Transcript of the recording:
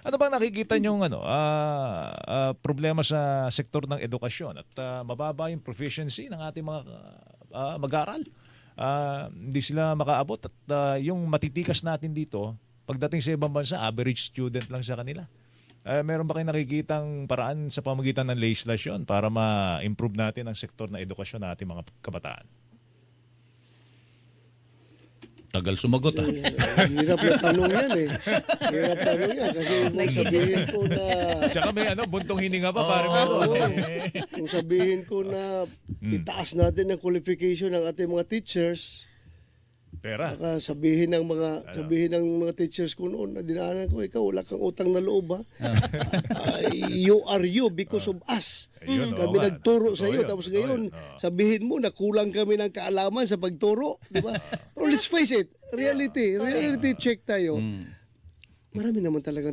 Ano bang nakikita niyong problema sa sektor ng edukasyon at mababa yung proficiency ng ating mga mag-aaral? Hindi sila makaabot at yung matitikas natin dito, pagdating sa ibang bansa, average student lang sa kanila. Meron ba kayong nakikitang paraan sa pamagitan ng legislasyon para ma-improve natin ang sektor ng edukasyon ng ating mga kabataan? Tagal sumagot ah. Hirap na tanong yan eh. Hirap tanong yan kasi kung sabihin ko na... Tsaka may buntong hininga pa, pare mo. Kung sabihin ko na itaas natin ang qualification ng ating mga teachers, Pera. baka sabihin ng mga teachers ko noon na dinaanan ko, ikaw wala kang utang na loob ha. You are you because of us. Ayun, Kami nagturo sa iyo, Totoo tapos yun. ngayon sabihin mo na kulang kami ng kaalaman sa pagturo, di ba? Pero let's face it, reality check tayo. Marami naman talagang